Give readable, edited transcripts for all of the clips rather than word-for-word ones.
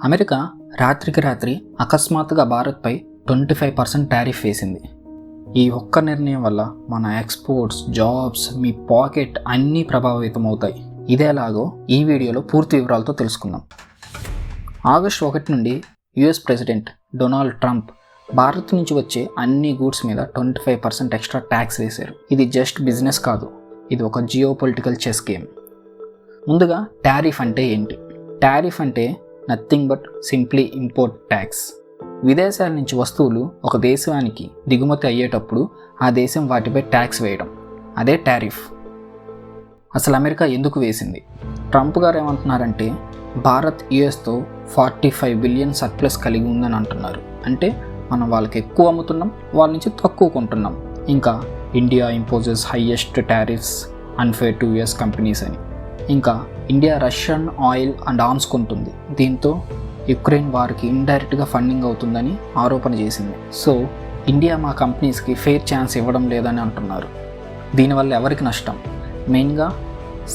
America రాత్రికి రాత్రి అకస్మాత్తుగా భారత్పై 25% టారిఫ్ వేసింది. ఈ ఒక్క నిర్ణయం వల్ల మన ఎక్స్పోర్ట్స్, జాబ్స్, మీ పాకెట్ అన్నీ ప్రభావితం అవుతాయి. ఇదేలాగో ఈ వీడియోలో పూర్తి వివరాలతో తెలుసుకుందాం. ఆగస్టు 1 నుండి US president Donald Trump Bharat నుంచి వచ్చే అన్ని గూడ్స్ మీద 25% ఎక్స్ట్రా ట్యాక్స్ వేశారు. ఇది జస్ట్ బిజినెస్ కాదు, ఇది ఒక జియో పొలిటికల్ చెస్ గేమ్. ముందుగా టారిఫ్ అంటే ఏంటి? టారిఫ్ అంటే nothing but simply import tax. విదేశాల నుంచి వస్తువులు ఒక దేశానికి దిగుమతి అయ్యేటప్పుడు ఆ దేశం వాటిపై ట్యాక్స్ వేయడం, అదే టారిఫ్. అసలు అమెరికా ఎందుకు వేసింది? ట్రంప్ గారు ఏమంటున్నారంటే భారత్ యుఎస్తో 45 బిలియన్ సర్ప్లస్ కలిగి ఉందని అంటున్నారు. అంటే మనం వాళ్ళకి ఎక్కువ అమ్ముతున్నాం, వాళ్ళ నుంచి తక్కువ కొంటున్నాం. ఇంకా India imposes highest tariffs unfair to US companies అని. ఇంకా India Russian oil and arms కొంటుంది, దీంతో యుక్రెయిన్ వారికి ఇండైరెక్ట్గా ఫండింగ్ అవుతుందని ఆరోపణ చేసింది. సో ఇండియా మా కంపెనీస్కి ఫెయిర్ ఛాన్స్ ఇవ్వడం లేదని అంటున్నారు. దీనివల్ల ఎవరికి నష్టం? మెయిన్గా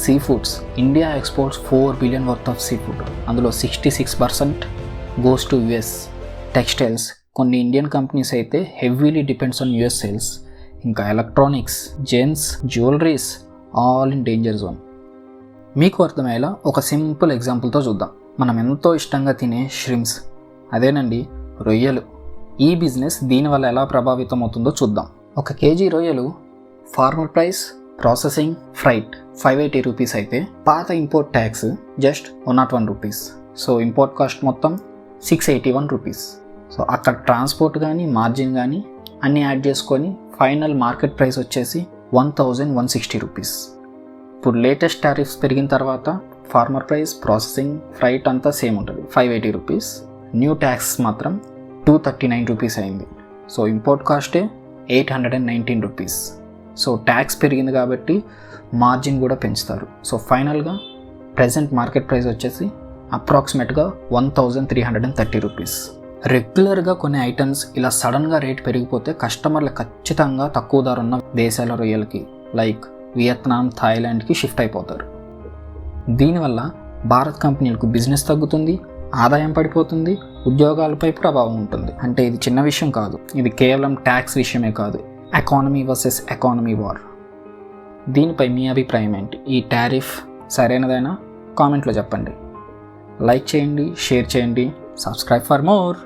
sea foods. India exports 4 billion worth of sea food, అందులో 66% గోస్ టు యుఎస్. టెక్స్టైల్స్, కొన్ని ఇండియన్ కంపెనీస్ అయితే heavily depends on US sales. ఇంకా electronics, gems, jewelleries all in danger zone. మీకు అర్థమయ్యేలా ఒక సింపుల్ ఎగ్జాంపుల్తో చూద్దాం. మనం ఎంతో ఇష్టంగా తినే ష్రింప్స్, అదేనండి రొయ్యలు. ఈ బిజినెస్ దీనివల్ల ఎలా ప్రభావితం అవుతుందో చూద్దాం. 1 కేజీ రొయ్యలు farmer price, processing, freight 580 rupees అయితే పాత import tax just 101 rupees. So import cost మొత్తం 681 రూపీస్. సో అక్కడ ట్రాన్స్పోర్ట్ కానీ మార్జిన్ కానీ అన్నీ యాడ్ చేసుకొని ఫైనల్ మార్కెట్ ప్రైస్ వచ్చేసి 1160 రూపీస్. ఇప్పుడు లేటెస్ట్ టారిఫ్స్ పెరిగిన తర్వాత ఫార్మర్ ప్రైస్, ప్రాసెసింగ్, ఫ్రైట్ అంతా సేమ్ ఉంటుంది, 580 రూపీస్. న్యూ ట్యాక్స్ మాత్రం 239 రూపీస్ అయింది. సో ఇంపోర్ట్ కాస్టే 819 రూపీస్. సో ట్యాక్స్ పెరిగింది కాబట్టి మార్జిన్ కూడా పెంచుతారు. సో ఫైనల్గా ప్రెజెంట్ మార్కెట్ ప్రైస్ వచ్చేసి అప్రాక్సిమేట్గా 1330 రూపీస్. రెగ్యులర్గా కొన్ని ఐటమ్స్ ఇలా సడన్గా రేట్ పెరిగిపోతే కస్టమర్లు ఖచ్చితంగా తక్కువ ధర ఉన్న దేశాల రొయ్యలకి లైక్ వియత్నాం, థాయిలాండ్కి షిఫ్ట్ అయిపోతారు. దీనివల్ల భారత్ కంపెనీలకు బిజినెస్ తగ్గుతుంది, ఆదాయం పడిపోతుంది, ఉద్యోగాలపై ప్రభావం ఉంటుంది. అంటే ఇది చిన్న విషయం కాదు, ఇది కేవలం ట్యాక్స్ విషయమే కాదు, ఎకానమీ వర్సెస్ ఎకానమీ వార్. దీనిపై మీ అభిప్రాయం ఏంటి? ఈ టారిఫ్ సరైనదైనా? కామెంట్లో చెప్పండి. లైక్ చేయండి, షేర్ చేయండి, సబ్స్క్రైబ్ ఫర్ మోర్.